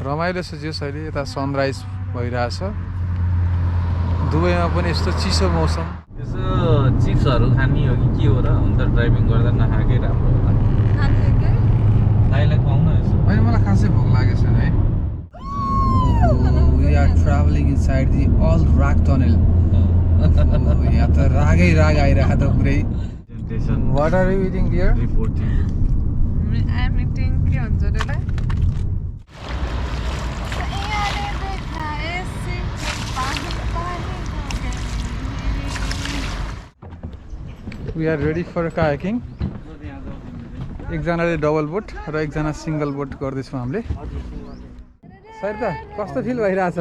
रमाइलो छ जे अहिले यता सनराइज भइरहेछ दुबईमा पनि यस्तो चिसो मौसम यसो चिप्सहरू खानी हो कि के हो र हुन त ड्राइभिङ गर्दा नखाएकै राम्रो होला दाइलाई खुवाउन यसो होइन मलाई खासै भोक लागेको छैन है we are traveling inside the अल राग टनल यहाँ त रागै राग आइरहेको त पुरै what are you eating dear I am eating के भन्छ त्यसलाई We are ready for kayaking. एकजनाले डबल बोट र एकजना सिंगल बोट गर्दैछौँ हामीले सरिता कस्तो फिल भइरहेछ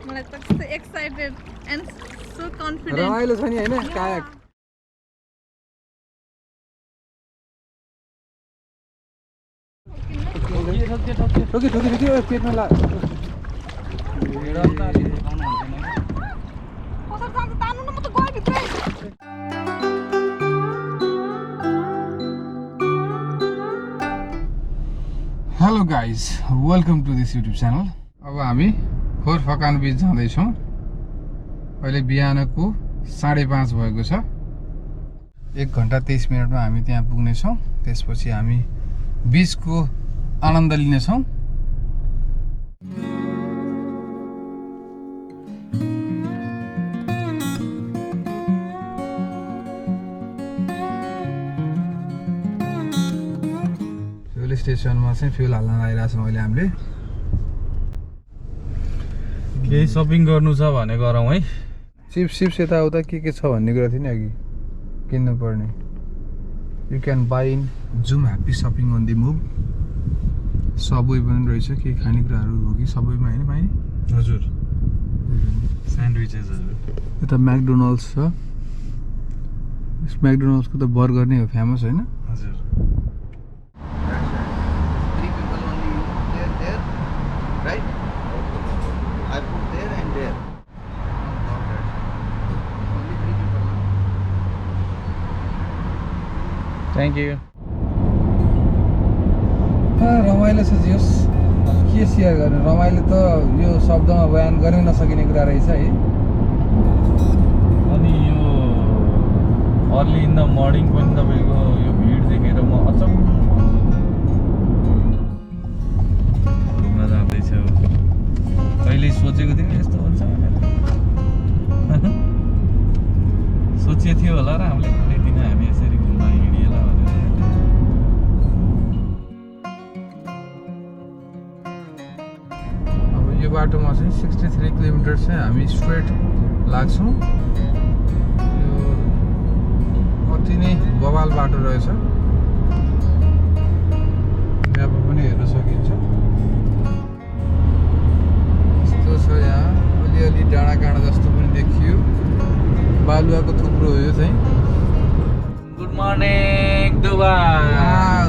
मलाई त कस्तो एक्साइटेड एन्ड सो कन्फिडेन्ट रमाइलो छ नि हैन कायाक ठोकी पेटमा ला कसरी जान्छ तान्नु न म त गए भित्रै hello guys welcome to this YouTube channel अब हामी खोर फकान बीच जाँदैछौँ अहिले बिहानको 5:30 भएको छ 1 घन्टा 23 मिनटमा हामी त्यहाँ पुग्नेछौँ त्यसपछि हामी बीचको आनन्द लिनेछौँ स्टेसनमा चाहिँ फ्युल हाल्न आइरहेछौँ अहिले हामीले केही सपिङ गर्नु छ भने गरौँ है चिप्स यताउता के छ भन्ने कुरा थियो नि अघि किन्नु पर्ने यु क्यान बाई इन जुम happy shopping on the move subway पनि रहेछ के खानेकुराहरू हो कि सबैमा होइन पाइने हजुर स्यान्डविचेसहरू यता म्याकडोनल्ड्स छ म्याकडोनल्ड्सको त बर्गर नै हो फेमस होइन हजुर Right? I put there and there. Only 3 people. Thank you रमाइलो छ जियोस् के सेयर गर्ने रमाइलो त यो शब्दमा बयान गर्नै नसकिने कुरा रहेछ है अनि यो अर्ली इन द मर्निङ पनि तपाईँको यो भिड देखेर म अचम्म जाँदैछौँ कहिले सोचेको थिएँ यस्तो हुन्छ भनेर सोचेको थियो होला र हामीले कुनै दिन हामी यसरी घुम्न हिँडिएला भनेर अब यो बाटोमा चाहिँ 63 किलोमिटर चाहिँ हामी स्ट्रेट लाग्छौँ यो अति नै बवाल बाटो रहेछ म्यापमा पनि हेर्न सकिन्छ छ यहाँ अलिअलि डाँडा काँडा जस्तो पनि देखियो बालुवाको थुप्रो हो यो चाहिँ good morning Dubai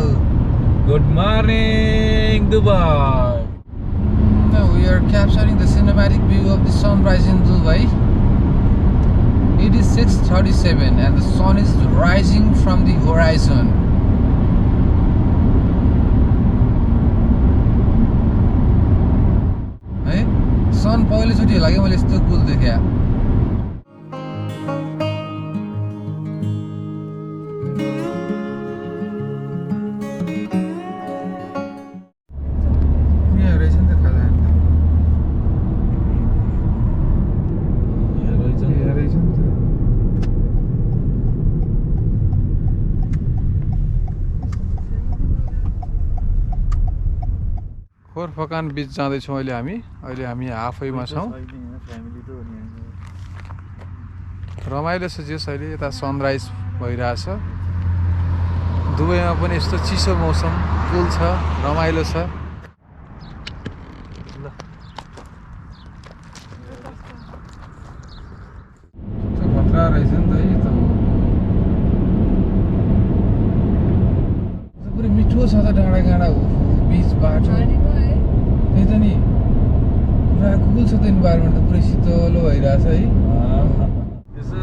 good morning Dubai We are capturing the cinematic view of the sunrise in Dubai. It is 6:37 and the sun is rising from the horizon. सन पहिलोचोटि होला कि मैले यस्तो कुल देखेँ रहेछ नि त खाजा रहेछ नि त खोर फकान बीच जाँदैछौँ अहिले हामी हाफवेमा छौँ रमाइलो छ जे अहिले यता सनराइज भइरहेछ दुबईमा पनि यस्तो चिसो मौसम कुल छ रमाइलो छ खतरा रहेछ नि त है त पुरै मिठो छ त डाँडा काँडा बीच बाटो त्यही त नि पुरा कुल छ त इन्भाइरोमेन्ट त पुरै शीतलो भइरहेछ है यसो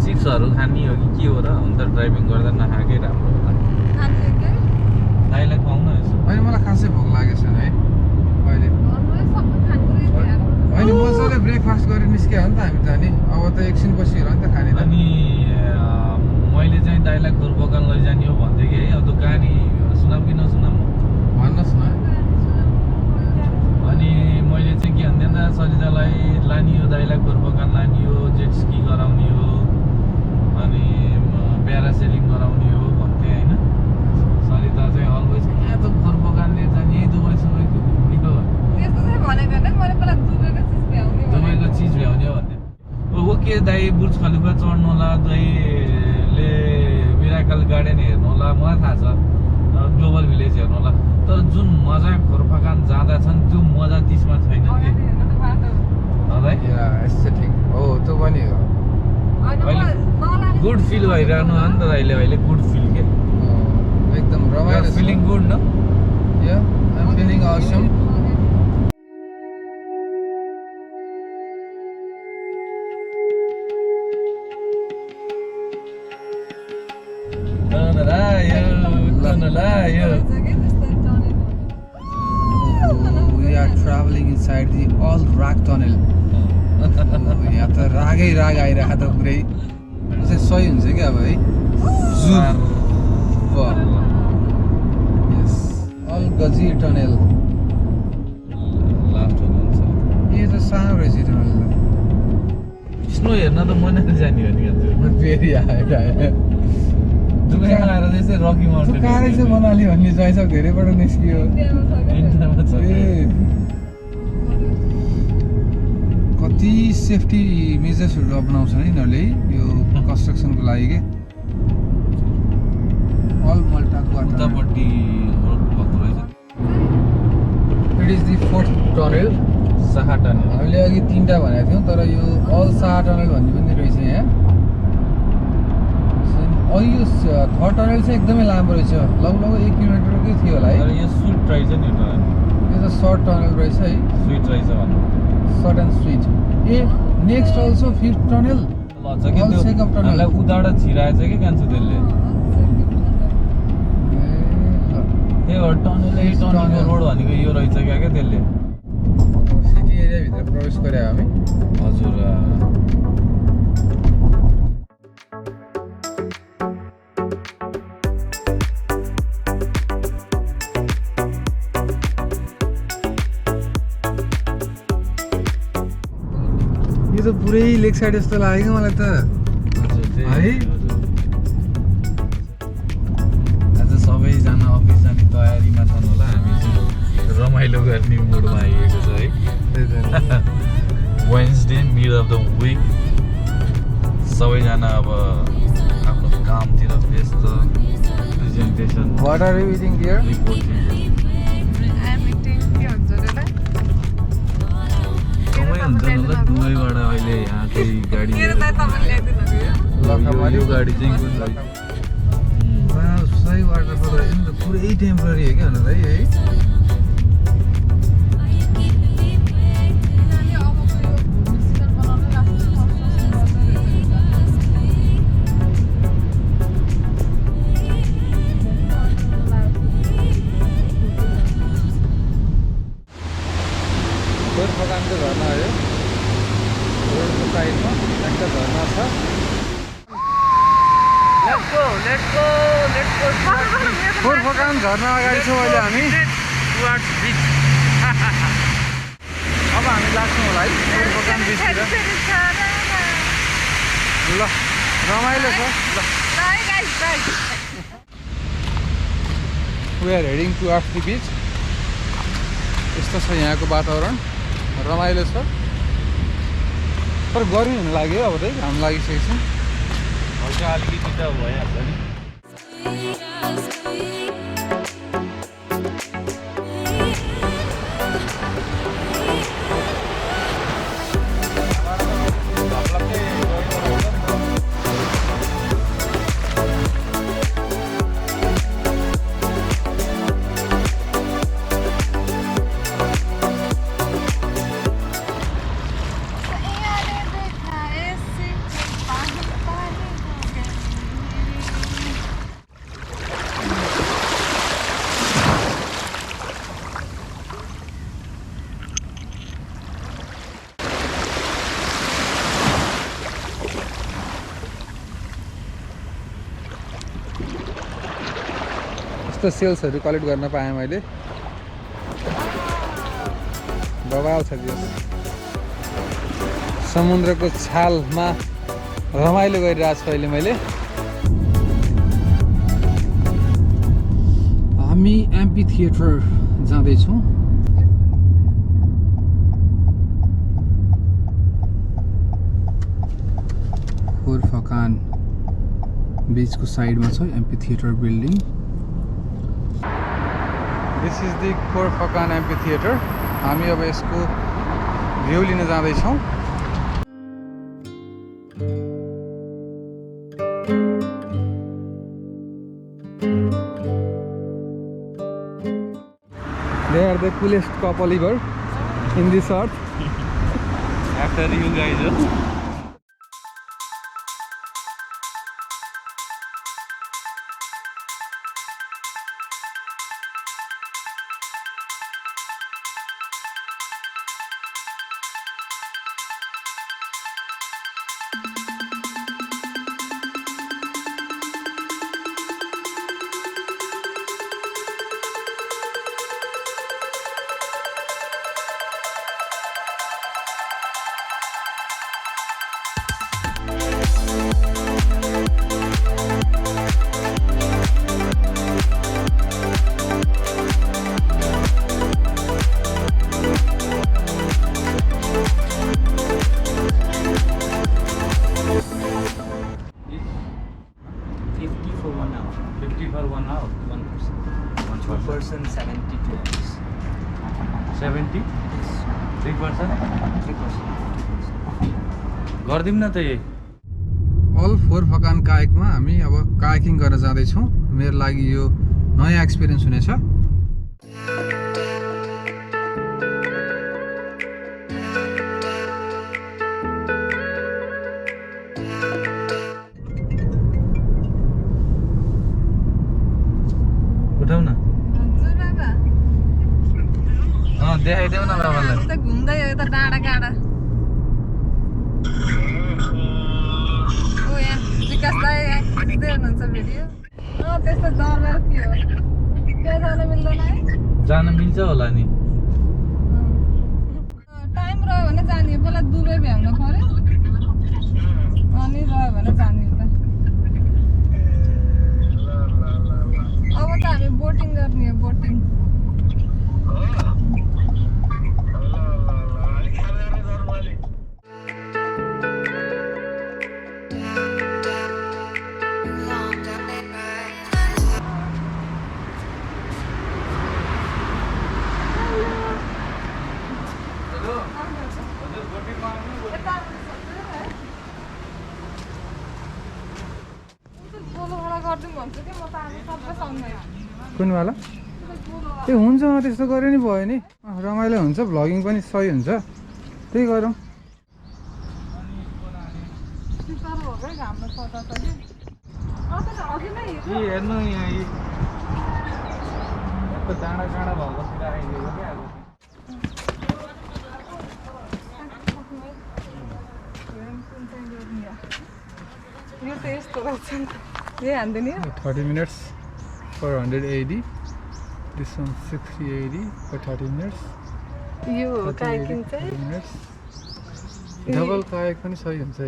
चिप्सहरू खानी हो कि के हो र हुन त ड्राइभिङ गर्दा नखाएकै राम्रो होला दाइलाई खुवाउन यसो होइन मलाई खासै भोक लागेको छैन है अहिले ब्रेकफास्ट गरेर निस्क्यो हो नि त हामी त अनि अब त एकछिन पछि होला नि त खाने त अनि मैले चाहिँ दाइलाई खोर फकान लैजाने हो भन्थे कि है अब त कहानी सुनाऊ कि नसुनाऊ भन्नुहोस् न अनि मैले चाहिँ के भन्थेँ त सरितालाई लाने हो दाइलाई खोर फकान लाने हो जेट स्की गराउने हो अनि प्यारासेलिङ गराउने हो भन्थेँ होइन सरिता चाहिँ अलवेज कहाँ त खोर फकान लिएर जाने यही दुबई सबैको घुम्नेको त्यस्तो चाहिँ भनेको हैन मैले पहिला दुबईको चिज भ्याउने हो भन्ने ओके दाइ बुर्ज खलिफा चढ्नु होला दाइले मिराकल गार्डन हेर्नु होला मलाई थाहा छ ग्लोबल भिलेज हेर्नु होला तर जुन मजा खोर फकान जाँदा छन् त्यो मजा त्यसमा छैन कि दाइ एस्थेटिक हो त्यो पनि हो गुड फिल भइरहनु हो नि त दाइले अहिले गुड फिल के एकदम रमाइलो फिलिङ गुड न या I am feeling awesome We are traveling inside the all rock tunnel. यहाँ त रागै राग आइरहेको त पुरै चाहिँ सही हुन्छ क्या अब है यस अल गजी टनल यो त सानो रहेछ टनल स्नो हेर्न त मनाएर जाने हो नि फेरि आयो दुबईमा आएर त्यसै रकी माउन्टेन कारै चाहिँ मनाली भन्ने चाहिँ सब धेरैबाट निस्कियो इन्डियामा छ कति सेफ्टी मेजर्सहरू अपनाउँछ नि यिनीहरूले यो कन्स्ट्रक्सनको लागि के अल मल्टाको उतापट्टि भएको रहेछ it is the fourth tunnel Saha tunnel हामीले अघि 3टा भनेको थियौँ तर यो अल साहा टनल भन्ने पनि रहेछ यहाँ यो थर्ड टनल चाहिँ एकदमै लामो रहेछ लगभग 1 किलोमिटरकै थियो होला है यो स्विट रहेछ नि यो त सर्ट टनल रहेछ है स्विट रहेछ भन्नु short and sweet a next also fifth tunnel लन्छ कि त्यो हामीलाई उदाबाट छिराएछ कि कान्छ त्यसले त्यही भएर टनलको रोड भनेको यो रहेछ क्या त्यसले सिटी एरियाभित्र प्रवेश गरे हामी हजुर यो त पुरै लेक साइड जस्तो लाग्यो मलाई त है आज सबैजना अफिस जाने तयारीमा छन् होला हामी चाहिँ रमाइलो गर्ने मुडमा आइएको छ है Wednesday mid of the week सबैजना अब आफ्नो कामतिर व्यस्त presentation What are you eating here? Reporting समय हुन्छ नि ल दुबईबाट अहिले यहाँ चाहिँ गाडी यो गाडी चाहिँ कुन सही वाटरफल रहेछ नि त पुरै टेम्पोररी हो क्या हुन है खोर फकानको झरना हो यो रोडको साइडमा एउटा झरना छ खोर फकान झरना अगाडि छौँ अहिले हामी अब हामी लाग्छौँ होला है खोर फकान बिचतिर ल रमाइलो छ ल we are heading towards the beach यस्तो छ यहाँको वातावरण रमाइलो छ तर गर्मी हुन लाग्यो अब चाहिँ घाम लागिसकेको छ हल्का अलिकति त भइहाल्छ नि यस्तो सेल्सहरू कलेक्ट गर्न पाएँ मैले बवाल छ त्यो समुद्रको छालमा रमाइलो गरिरहेको छु अहिले मैले हामी एम्फीथिएटर जाँदैछौँ खोर फकान बीचको साइडमा छ amphitheatre building this is the खोर फकान एम्फीथिएटर हामी अब यसको भ्यू लिन जाँदैछौँ They are the coolest couple ever in this earth. After you guys. person 72 hours. 70? 3%? 3%. गर्दिम न त यही अल खोर फकान कायकमा हामी अब कायाकिङ गर्न जाँदैछौँ मेरो लागि यो नयाँ एक्सपिरियन्स हुनेछ उठाउ न हजुर बाबा देखाइदेऊ न बाबालाई त घुम्दै हो त डाँडा काँडा ओ यहाँ विकास दाइ खिच्दै हुनुहुन्छ भिडियो त्यस्तो डर थियो त्यहाँ जान मिल्दैन है जान मिल्छ होला नि टाइम रह्यो भने जाने पहिला दुबई भ्याउनु पर्यो अनि रह्यो भने जाने उता अब त हामी बोटिङ गर्ने हो बोटिङ कुन वाला ए हुन्छ त्यस्तो गरे नि भयो नि रमाइलो हुन्छ भ्लगिङ पनि सही हुन्छ त्यही गरौँ हेर्नु यहाँ डाँडा काँडा भएकोतिर आइदिएको क्या यो त यस्तो रहेछ नि त यही हान्दिने 30 minutes for 180 this one 60-80 for 30 minutes यो 30, कायाकिङ 80, चाहिँ 30 minutes डबल कायक पनि सही हुन्छ है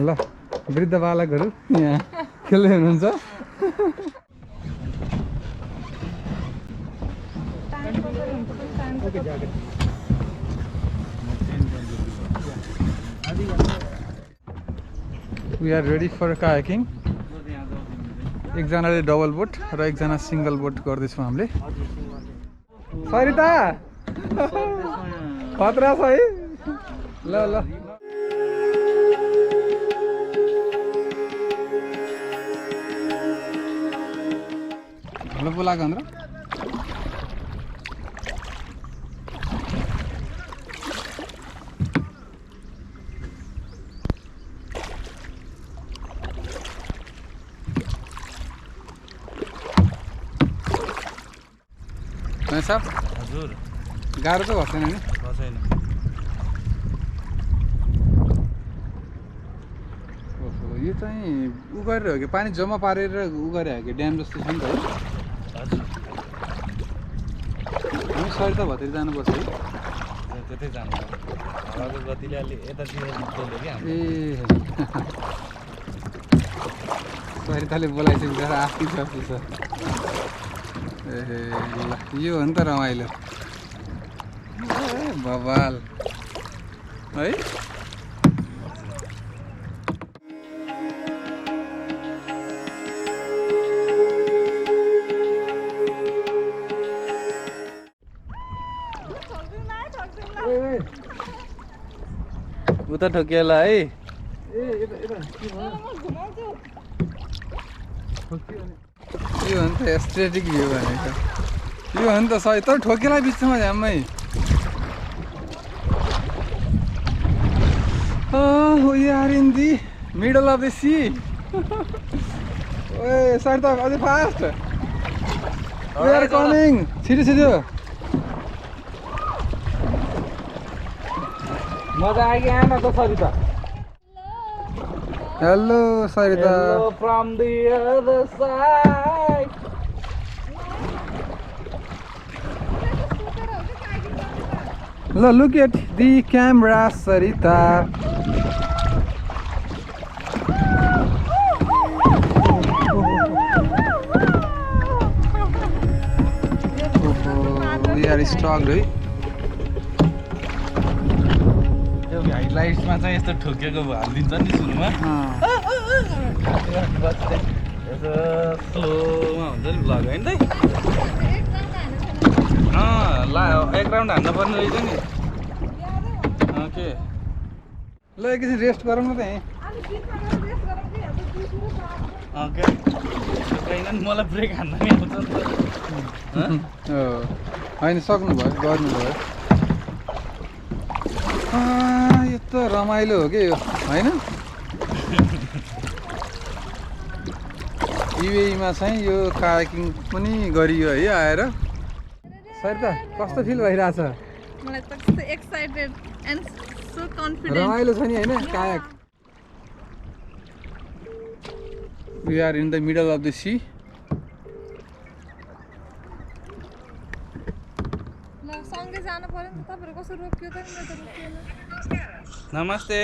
ल वृद्ध बालकहरू यहाँ खेल्दै हुनुहुन्छ We are ready for kayaking. एकजनाले डबल बोट र एकजना सिंगल बोट गर्दैछौँ हामीले सरिता खतरा छ है ल ल ल बोलाएको अन्त साहब हजुर गाह्रो त भएको छैन नि छैन चाहिँ उ गरेर हो कि पानी जम्मा पारेर उ गरे हो कि ड्याम जस्तो छ नि त है हजुर हामी सरिता भतिर जानुपर्छ है त्यतै जानु हावाको गतिले अलि यतातिर बोल्यो कि हाम्रो ए सरिताले बोलाइसकेको छ आफ्नै सब्जी छ ए ल यो हो नि त रमाइलो ए बबाल है उता ठोकिएला है ए यता यता के भयो यो हो नि त एस्थेटिक भ्यू भनेको यो हो नि त सही तर ठोकेला बिचमा झ्याम्मै we are in the middle of the sea ओए सर त अझै फास्ट we are coming छिटो छिटो मजा आयो कि आएन त Sarita hello Sarita Hello from the other side ल look at the camera Sarita we are stuck है त्यो हाइलाइट्समा चाहिँ यस्तो ठोकेको हालिदिन्छ नि सुरुमा यसो स्लोमा हुन्छ नि भ्लग होइन त एक राउन्ड हान्न पर्ने रहेछ नि ओके ल एकैछिन रेस्ट गरौँ न त यहीँ ओके होइन मलाई ब्रेक हान्न नि आउँछ नि त होइन सक्नुभयो गर्नुभयो यो त रमाइलो हो कि यो होइन युएईमा चाहिँ यो कायाकिङ पनि गरियो है आएर सरिता कस्तो फिल भइरहेछ मलाई त कस्तो एक्साइटेड एन्ड सो कन्फिडेन्ट रमाइलो छ नि होइन kayak we are in the middle of the sea ल सँगै जानु पर्यो नि त तपाईँहरू कसो रोक्यो त नि म त रोकिएन नमस्ते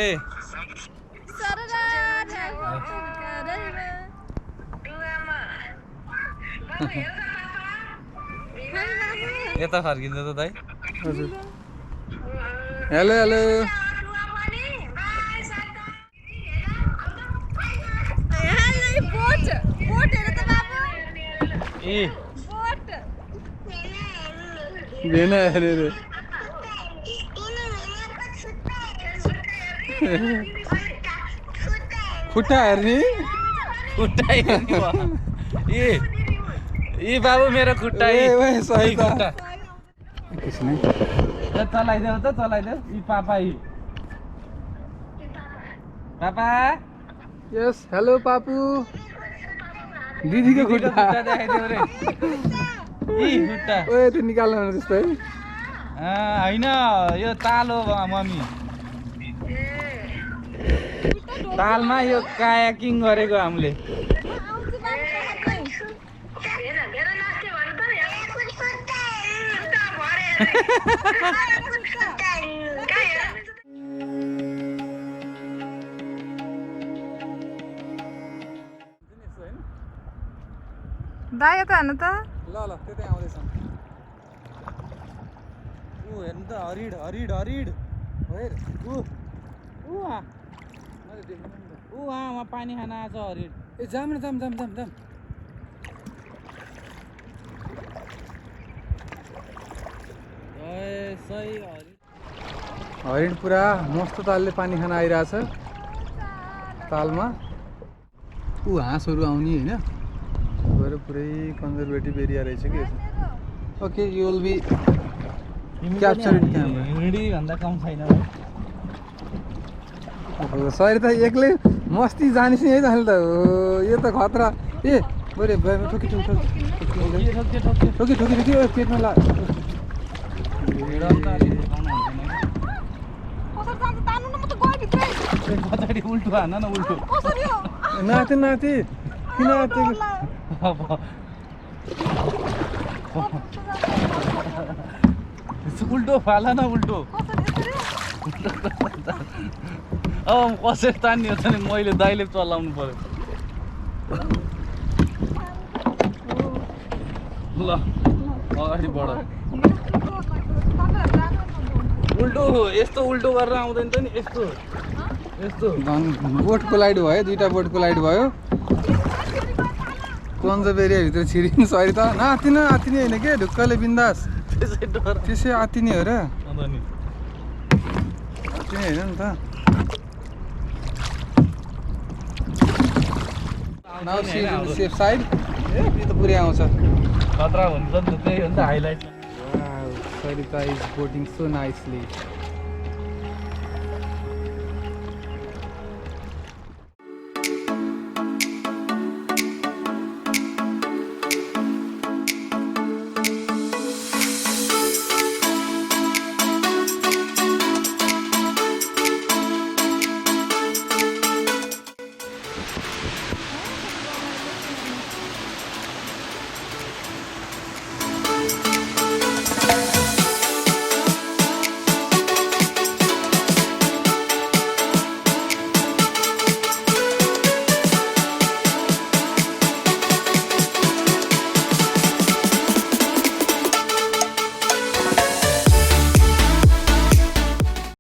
यता फर्किन्छ त दाइ हजुर हेलो हेलो ए भेना अरे रे खुट्टा हेर्ने खुट्टा ए बाबु मेरो खुट्टा सही त चलाइदेऊ त चलाइदेऊ यी पापा पापा यस हेलो पापु दिदीको खुट्टा देखाइदेऊ रे खुट्टा ओए त्यो निकाल्नु त्यस्तो है होइन यो ताल हो मम्मी तालमा यो कायाकिङ गरेको हामीले दा यता हेर्नु त ल ल त्यतै आउँदैछ ऊ हेर्नु त हरिड हरिड हरिड हेर वहाँ पानी खान आएको छ हरिड ए जाम न जाम जाम जाम जाम सही हरिण पुरा मस्त तालले पानी खान आइरहेछ तालमा ऊ हाँसहरू आउने होइन गएर पुरै कन्जर्भेटिभ एरिया रहेछ कि okay you will be capture in camera हिँडीभन्दा कम छैन सरी त एक्लै मस्ती जानिस् नि है त अहिले त हो यो त खतरा ए बरे ठोकी ठोकी ठोकी ठोकी ठोकी ठोकी पेटमा ला उल्टो हान न उल्टो नाति नाति किन आतेको उल्टो फाला न उल्टो अब कसरी तान्ने हो नि मैले दाइले चलाउनु पर्यो ल अगाडि बढ उल्टो यस्तो उल्टो गरेर आउँदैन त नि यस्तो यस्तो बोट कोलाइड भयो दुईटा बोट कोलाइड भयो कन्जर्भ एरियाभित्र छिरिनु सरी त नातिने होइन के ढुक्कले बिन्दास त्यसै डर त्यसै आतिने हो र अन्त नि त्यही होइन नि त now see in the safe side ए यो त पुरै आउँछ खतरा हुन्छ नि त त्यही हो नि त highlight Wow, Sarita is boating so nicely.